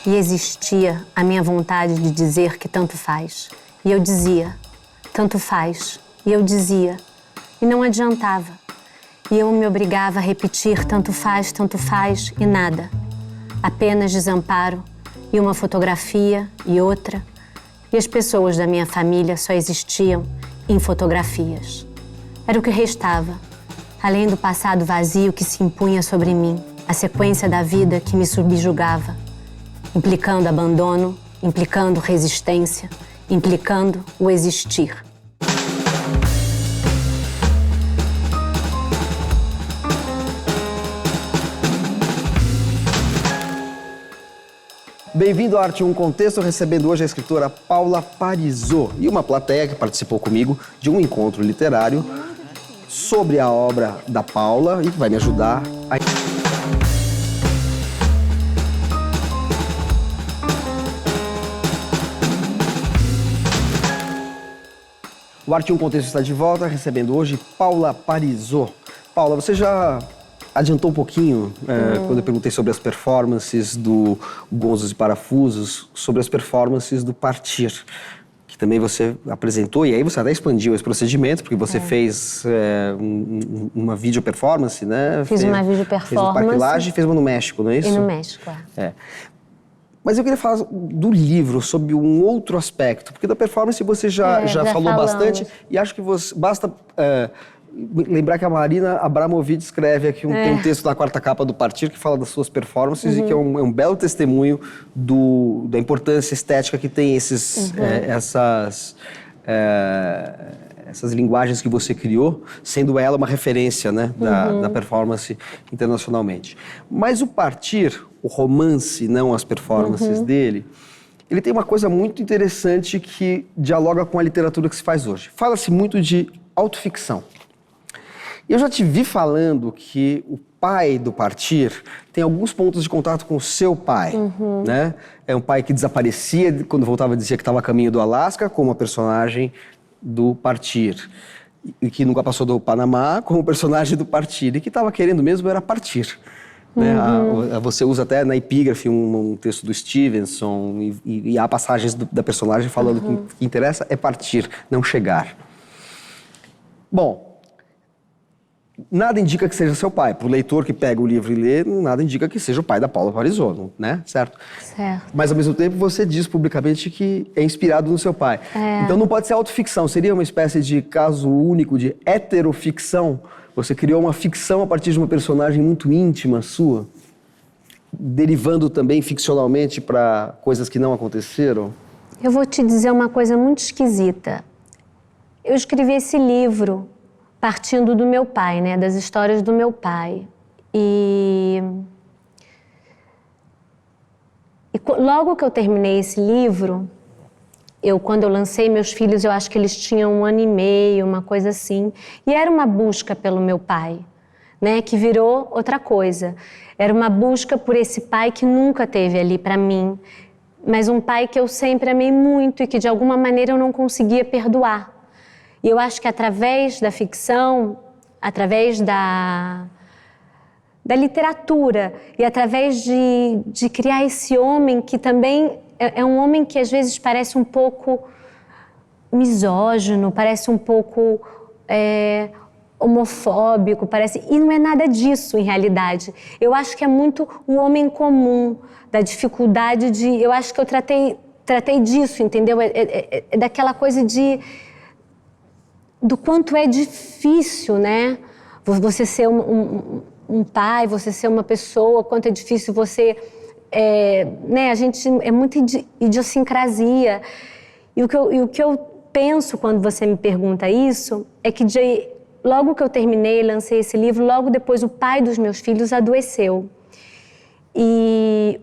E existia a minha vontade de dizer que tanto faz. E eu dizia, tanto faz. E eu dizia, e não adiantava. E eu me obrigava a repetir tanto faz, e nada. Apenas desamparo e uma fotografia e outra. E as pessoas da minha família só existiam em fotografias. Era o que restava, além do passado vazio que se impunha sobre mim, a sequência da vida que me subjugava, implicando abandono, implicando resistência, implicando o existir. Bem-vindo ao Arte em um Contexto, recebendo hoje a escritora Paula Parisot e uma plateia que participou comigo de um encontro literário sobre a obra da Paula e que vai me ajudar a... O Arte em um Contexto está de volta, recebendo hoje Paula Parisot. Paula, você já adiantou um pouquinho quando eu perguntei sobre as performances do Gonzos e Parafusos, sobre as performances do Partir, que também você apresentou, e aí você até expandiu esse procedimento, porque você fez uma video performance, né? Fiz uma video performance. Fez no Parque Lage e fez uma no México, não é isso? E no México, é. Mas eu queria falar do livro, sobre um outro aspecto, porque da performance você já falou bastante, e acho que basta lembrar que a Marina Abramovic escreve aqui tem um texto na quarta capa do Partir que fala das suas performances e que é um belo testemunho da importância estética que tem essas linguagens que você criou, sendo ela uma referência, né, da performance internacionalmente. Mas o Partir, o romance, não as performances dele, ele tem uma coisa muito interessante que dialoga com a literatura que se faz hoje. Fala-se muito de autoficção. Eu já te vi falando que o pai do Partir tem alguns pontos de contato com o seu pai, né? É um pai que desaparecia, quando voltava dizia que estava a caminho do Alasca, como a personagem do Partir. E que nunca passou do Panamá, como personagem do Partir. E que estava querendo mesmo era partir. Né? Você usa até na epígrafe um texto do Stevenson e há passagens da personagem falando que o que interessa é partir, não chegar. Bom, nada indica que seja seu pai. Para o leitor que pega o livro e lê, nada indica que seja o pai da Paula Parisot, né? Certo? Certo. Mas, ao mesmo tempo, você diz publicamente que é inspirado no seu pai. Então, não pode ser autoficção. Seria uma espécie de caso único de heteroficção? Você criou uma ficção a partir de uma personagem muito íntima sua, derivando também ficcionalmente para coisas que não aconteceram? Eu vou te dizer uma coisa muito esquisita. Eu escrevi esse livro partindo do meu pai, né, das histórias do meu pai. E logo que eu terminei esse livro, quando eu lancei meus filhos, eu acho que eles tinham 1 ano e meio, uma coisa assim. E era uma busca pelo meu pai, né, que virou outra coisa. Era uma busca por esse pai que nunca teve ali para mim, mas um pai que eu sempre amei muito e que de alguma maneira eu não conseguia perdoar. E eu acho que através da ficção, através da literatura e através de criar esse homem que também é um homem que às vezes parece um pouco misógino, parece um pouco homofóbico, e não é nada disso em realidade. Eu acho que é muito o homem comum, da dificuldade eu acho que eu tratei disso, entendeu? É daquela coisa do quanto é difícil, né? Você ser um pai, você ser uma pessoa, quanto é difícil você... né? A gente é muita idiosincrasia. E o que eu penso quando você me pergunta isso é que logo que eu terminei, lancei esse livro, logo depois o pai dos meus filhos adoeceu. E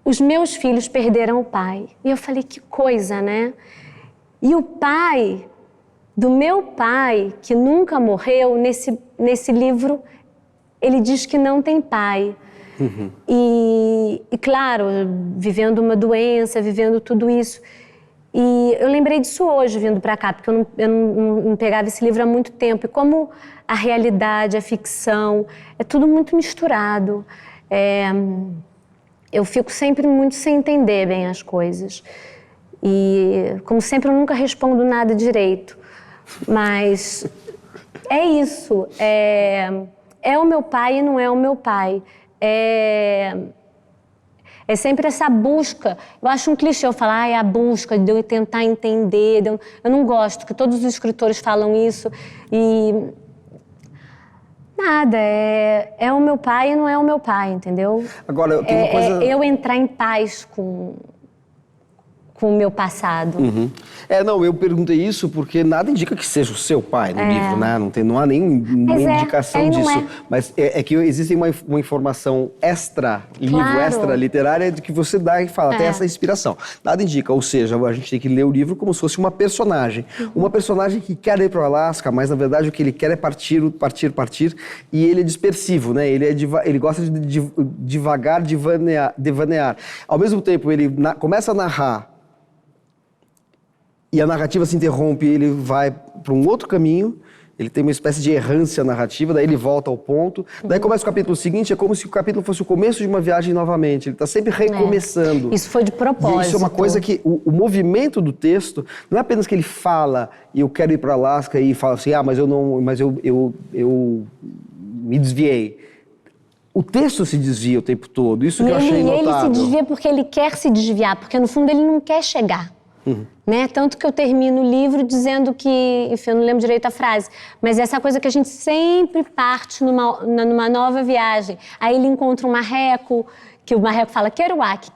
os meus filhos perderam o pai. E eu falei, que coisa, né? E o pai do meu pai, que nunca morreu, nesse livro, ele diz que não tem pai. E claro, vivendo uma doença, vivendo tudo isso. E eu lembrei disso hoje, vindo para cá, porque eu não pegava esse livro há muito tempo. E como a realidade, a ficção, é tudo muito misturado. eu fico sempre muito sem entender bem as coisas. E, como sempre, eu nunca respondo nada direito. Mas é isso. É o meu pai e não é o meu pai. É sempre essa busca. Eu acho um clichê eu falar, é a busca de eu tentar entender. Eu não gosto, que todos os escritores falam isso. E nada, é o meu pai e não é o meu pai, entendeu? Agora, eu tenho uma coisa... eu entrar em paz com o meu passado. Não, eu perguntei isso porque nada indica que seja o seu pai no livro, né? Não há nenhuma indicação disso. Mas é que existe uma informação extra-livro, extra-literária, de que você dá e fala, tem essa inspiração. Nada indica, ou seja, a gente tem que ler o livro como se fosse uma personagem. Uma personagem que quer ir para o Alasca, mas na verdade o que ele quer é partir, e ele é dispersivo, né? Ele gosta de devagar devanear. Ao mesmo tempo, ele começa a narrar e a narrativa se interrompe, ele vai para um outro caminho, ele tem uma espécie de errância narrativa, daí ele volta ao ponto, daí começa o capítulo seguinte, é como se o capítulo fosse o começo de uma viagem novamente, ele está sempre recomeçando. Isso foi de propósito. E isso é uma coisa que, o movimento do texto, não é apenas que ele fala, e eu quero ir para Alasca, e fala assim, mas eu me desviei. O texto se desvia o tempo todo, isso que eu achei notável. Ele se desvia porque ele quer se desviar, porque no fundo ele não quer chegar. Né? Tanto que eu termino o livro dizendo que, enfim, eu não lembro direito a frase, mas essa coisa que a gente sempre parte numa nova viagem. Aí ele encontra um marreco, que o marreco fala Kerouac.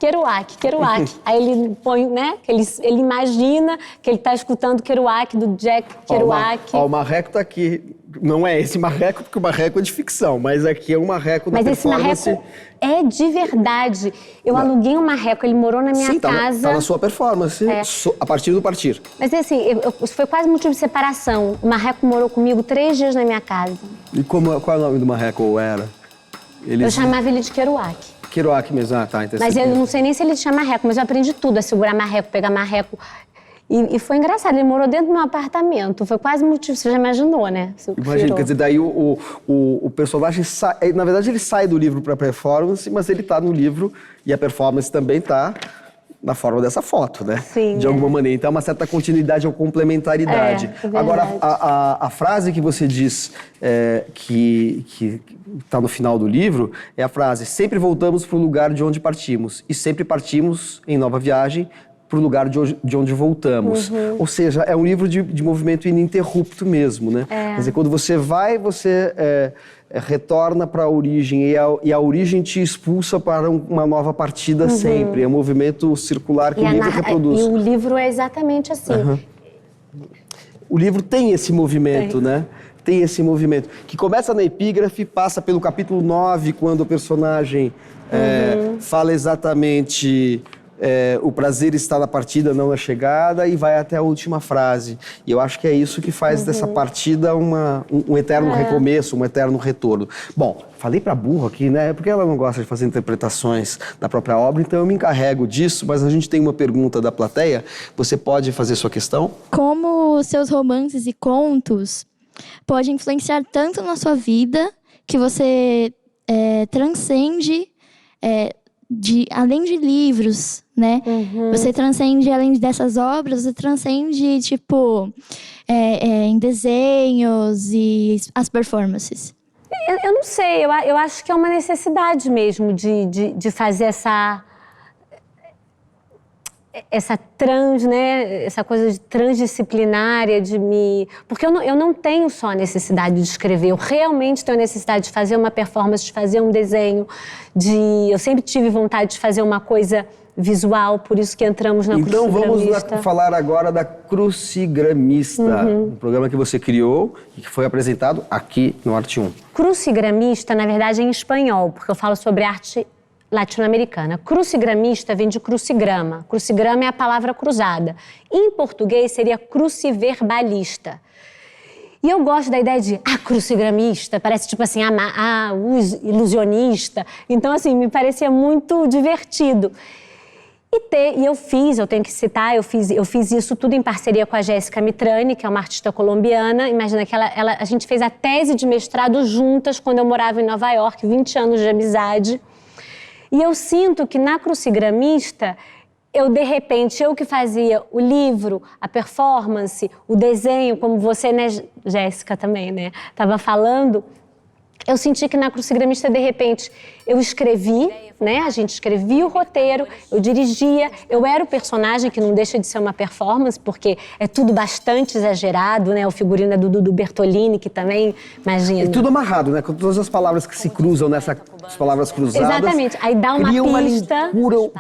Aí ele põe, né? Ele imagina que ele está escutando Kerouac, do Jack Kerouac. O marreco está aqui. Não é esse marreco, porque o marreco é de ficção, mas aqui é um marreco da performance. Mas esse marreco é de verdade. Eu aluguei um marreco, ele morou na minha casa. Tá na sua performance, a partir do partir. Mas assim, foi quase motivo de separação. O marreco morou comigo 3 dias na minha casa. E qual é o nome do marreco, ou era? Eu chamava ele de Kerouac. Kerouac mesmo, tá. Então mas eu não sei nem se ele chama marreco, mas eu aprendi tudo, a segurar marreco, pegar marreco. E foi engraçado, ele morou dentro do meu apartamento. Foi quase motivo, você já imaginou, né? Imagina, quer dizer, daí o personagem sai, na verdade ele sai do livro para performance, mas ele tá no livro e a performance também tá na forma dessa foto, né? Sim. De alguma maneira. Então é uma certa continuidade ou complementaridade. Agora, a frase que você diz que está no final do livro é a frase: sempre voltamos para o lugar de onde partimos e sempre partimos em nova viagem para o lugar de onde voltamos. Ou seja, é um livro de movimento ininterrupto mesmo, né? Quer dizer, quando você vai, você retorna para a origem e a origem te expulsa para uma nova partida sempre. É um movimento circular que o livro reproduz. E o livro é exatamente assim. O livro tem esse movimento, né? Tem esse movimento, que começa na epígrafe, passa pelo capítulo 9, quando o personagem fala exatamente... o prazer está na partida, não na chegada, e vai até a última frase. E eu acho que é isso que faz dessa partida um eterno recomeço, um eterno retorno. Bom, falei pra burro aqui, né? Porque ela não gosta de fazer interpretações da própria obra, então eu me encarrego disso, mas a gente tem uma pergunta da plateia. Você pode fazer sua questão? Como seus romances e contos podem influenciar tanto na sua vida que você transcende... além de livros, né? Você transcende, além dessas obras, você transcende, tipo, em desenhos e as performances. Eu não sei, eu acho que é uma necessidade mesmo de fazer essa coisa de transdisciplinária, porque eu não tenho só a necessidade de escrever, eu realmente tenho a necessidade de fazer uma performance, de fazer um desenho, eu sempre tive vontade de fazer uma coisa visual, por isso que entramos na Crucigramista. Então vamos falar agora da Crucigramista, um programa que você criou e que foi apresentado aqui no Arte 1. Crucigramista, na verdade, é em espanhol, porque eu falo sobre arte latino-americana. Crucigramista vem de crucigrama. Crucigrama é a palavra cruzada. Em português seria cruciverbalista. E eu gosto da ideia de crucigramista, parece tipo assim, o ilusionista. Então, assim, me parecia muito divertido. E eu tenho que citar, eu fiz isso tudo em parceria com a Jéssica Mitrani, que é uma artista colombiana. Imagina que a gente fez a tese de mestrado juntas quando eu morava em Nova York, 20 anos de amizade. E eu sinto que na Crucigramista, de repente, eu que fazia o livro, a performance, o desenho, como você, né, Jéssica, também, né, estava falando, eu senti que na Crucigramista, de repente, eu escrevi, né? A gente escrevia o roteiro, eu dirigia, eu era o personagem, que não deixa de ser uma performance, porque é tudo bastante exagerado, né? O figurino é do Dudu Bertolini, que também, imagina... É tudo amarrado, né? Com todas as palavras que se cruzam nessas palavras cruzadas. Exatamente, aí dá uma pista...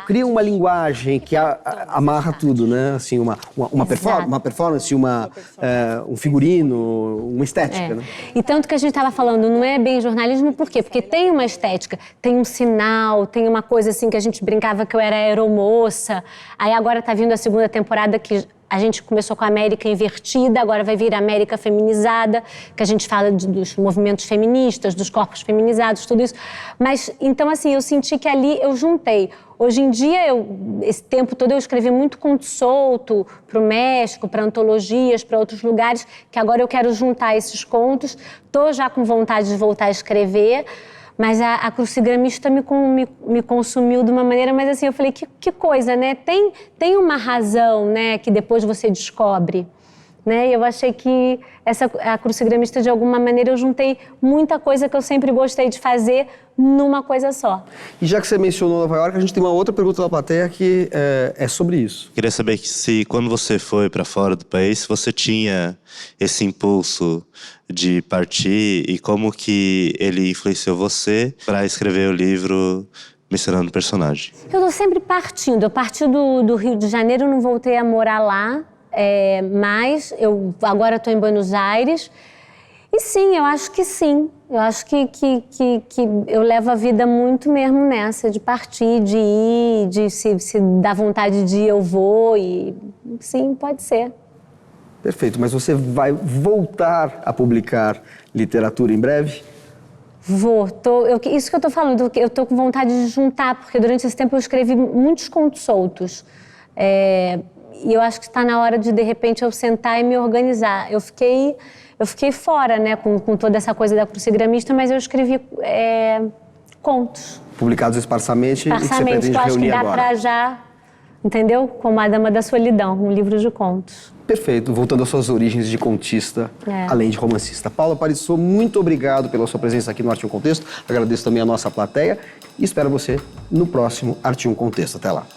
Cria uma linguagem que amarra tudo, né? Assim, uma performance, um figurino, uma estética, né? E tanto que a gente estava falando, não é bem jornalismo, por quê? Porque tem uma estética, tem um sinal, tem uma coisa assim que a gente brincava que eu era aeromoça. Aí agora tá vindo a segunda temporada que a gente começou com a América invertida, agora vai vir a América feminizada, que a gente fala dos movimentos feministas, dos corpos feminizados, tudo isso. Mas, então assim, eu senti que ali eu juntei. Hoje em dia, esse tempo todo eu escrevi muito conto solto para o México, para antologias, para outros lugares, que agora eu quero juntar esses contos. Estou já com vontade de voltar a escrever, mas a Crucigramista me consumiu de uma maneira, mas assim, eu falei, que coisa, né? Tem uma razão, né, que depois você descobre, né? E eu achei que a Crucigramista, de alguma maneira, eu juntei muita coisa que eu sempre gostei de fazer numa coisa só. E já que você mencionou Nova York, a gente tem uma outra pergunta da plateia que é sobre isso. Queria saber se quando você foi para fora do país, se você tinha esse impulso de partir e como que ele influenciou você para escrever o livro mencionando o personagem. Eu tô sempre partindo. Eu parti do Rio de Janeiro, não voltei a morar lá, mas eu agora estou em Buenos Aires. E sim, eu acho que sim. Eu acho que eu levo a vida muito mesmo nessa, de partir, de ir, de se dá vontade de ir, eu vou. E sim, pode ser. Perfeito, mas você vai voltar a publicar literatura em breve? Vou. Isso que eu tô falando, eu tô com vontade de juntar, porque durante esse tempo eu escrevi muitos contos soltos. E eu acho que está na hora de repente, eu sentar e me organizar. Eu fiquei fora, né, com toda essa coisa da Crucigramista, mas eu escrevi contos. Publicados esparsamente e que você pretende eu acho reunir que dá agora. para já, entendeu? Como A Dama da Solidão, um livro de contos. Perfeito, voltando às suas origens de contista, além de romancista. Paula Parisot, muito obrigado pela sua presença aqui no Arte em um Contexto. Agradeço também a nossa plateia e espero você no próximo Arte em um Contexto. Até lá.